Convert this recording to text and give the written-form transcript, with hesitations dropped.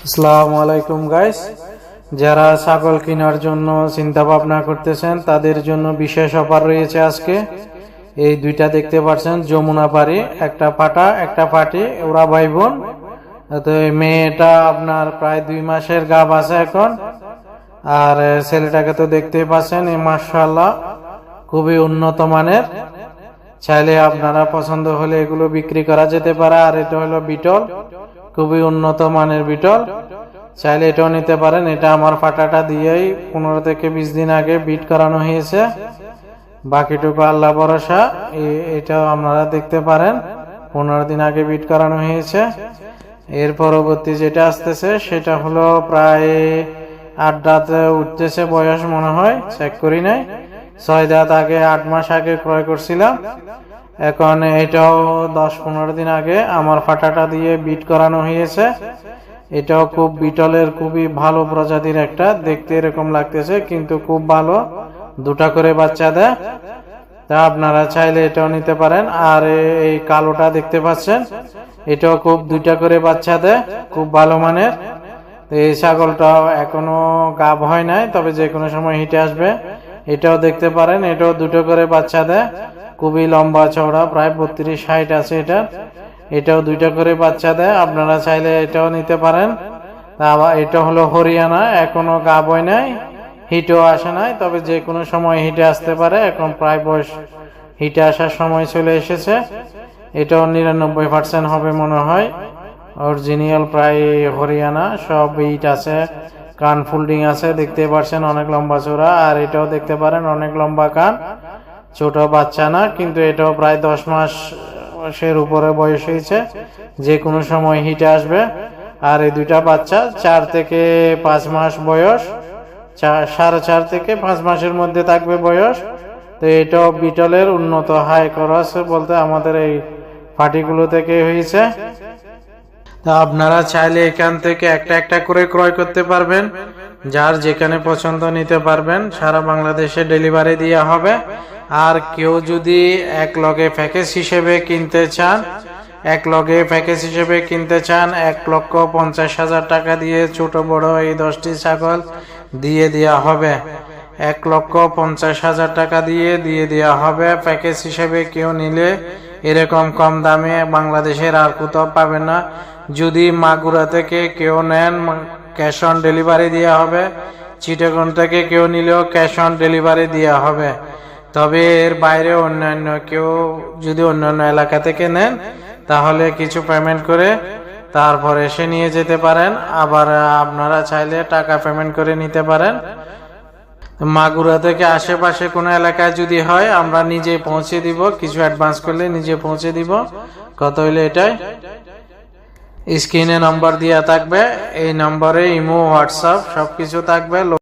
আসসালামু আলাইকুম গাইস, যারা ছাগল কেনার জন্য চিন্তা ভাবনা করতেছেন তাদের জন্য বিশেষ অফার রয়েছে আজকে। এই দুইটা দেখতে পাচ্ছেন যমুনা পাড়ি, একটা পাটা একটা পাটি, ওরা ভাই বোন। তো এই মেয়েটা আপনার প্রায় 2 মাসের গাভ আছে এখন, আর ছেলেটাকে তো দেখতেই পাচ্ছেন, এই মাশাআল্লাহ খুবই উন্নত মানের। চাইলে আপনারা পছন্দ হলে এগুলো বিক্রি করা যেতে পারে। আর এটা হলো বিটল, খুবই উন্নত মানের বিটল, চাইলে এটাও নিতে পারেন। এটা আমার ফাটাটা দিয়েই 15 থেকে 20 দিন আগে বিট করানো হয়েছে, বাকিটুকু আল্লাহ ভরসা। এটাও আপনারা দেখতে পারেন, 15 দিন আগে বিট করানো হয়েছে। এর পরবর্তী যেটা আসতেছে সেটা হলো প্রায় 8 দাঁত উঠতেছে বয়স, মনে হয় চেক করি নাই। 6 দাঁত আগে 8 মাস আগে ক্রয় করছিলাম। এখন এটাও 10-15 দিন আগে আমার ফাটাটা দিয়ে বিট করানো হয়েছে। এটাও খুব বিটলের খুবই ভালো প্রজাতির একটা, দেখতে এরকম লাগতেছে কিন্তু খুব ভালো, 2টা করে বাচ্চা দেয়। তা আপনারা চাইলে এটাও নিতে পারেন। আর এই কালোটা দেখতে পাচ্ছেন, এটাও খুব 2টা করে বাচ্চা দেয়, খুব ভালো মানের। এই ছাগলটাও এখনো গাভ হয় নাই, তবে যে কোনো সময় হিটে আসবে। এটাও দেখতে পারেন, এটাও 2টো করে বাচ্চা দেয়, খুবই লম্বা চওড়া, প্রায় 32-60 আছে এটা। এটাও 2টা করে বাচ্চা দেয়, আপনারা চাইলে এটাও নিতে পারেন। আবার এটা হলো হরিয়ানা, এখনো গাভ হয় নাই, হিটও আসে নাই, তবে যে কোনো সময় হিটে আসতে পারে। এখন প্রায় বয়স হিটে আসার সময় চলে এসেছে। এটাও 99% হবে মনে হয়, অরিজিনাল প্রায় হরিয়ানা, সব হিট আছে, কান ফোল্ডিং আছে, দেখতে পাচ্ছেন অনেক লম্বা চওড়া। আর এটাও দেখতে পারেন অনেক লম্বা কান, ছোট বাচ্চা না, কিন্তু এটাও প্রায় 10 মাসের উপরে বয়স হয়েছে, যে কোনো সময় হিটে আসবে। আর এই 2টা বাচ্চা 4 থেকে 5 মাস বয়স, 4.5 থেকে 5 মাসের মধ্যে থাকবে বয়স। তো এটাও বিটলের উন্নত হাই ক্রস বলতে আমাদের এই ফাটিগুলো থেকে হয়েছে। তা আপনারা চাইলে এখান থেকে একটা একটা করে ক্রয় করতে পারবেন, যার যেখানে পছন্দ নিতে পারবেন। সারা বাংলাদেশে ডেলিভারি দেওয়া হবে। আর কেউ যদি এক লগে প্যাকেজ হিসেবে কিনতে চান, 1,50,000 টাকা দিয়ে ছোট বড় এই 10টি ছাগল দিয়ে দেওয়া হবে। 1,50,000 টাকা দিয়ে দেওয়া হবে প্যাকেজ হিসেবে। কেউ নিলে এরকম কম দামে বাংলাদেশের আর কোথাও পাবেন না। যদি মাগুরা থেকে কেউ নেন, ক্যাশ অন ডেলিভারি দেওয়া হবে। চিটাগং থেকে কেউ নিলেও ক্যাশ অন ডেলিভারি দেওয়া হবে। তবে এর বাইরে অন্যান্য কেউ যদি অন্যান্য এলাকা থেকে নেন, তাহলে কিছু পেমেন্ট করে তারপর এসে নিয়ে যেতে পারেন। আবার আপনারা চাইলে টাকা পেমেন্ট করে নিতে পারেন। মাগুরা থেকে আশেপাশে কোনো এলাকায় যদি হয়, আমরা নিজে পৌঁছে দিব, কিছু অ্যাডভান্স করলে নিজে পৌঁছে দিব। কত হইলে এটাই স্ক্রিনে নাম্বার দেওয়া থাকবে, এই নম্বরে ইমো হোয়াটসঅ্যাপ সবকিছু থাকবে।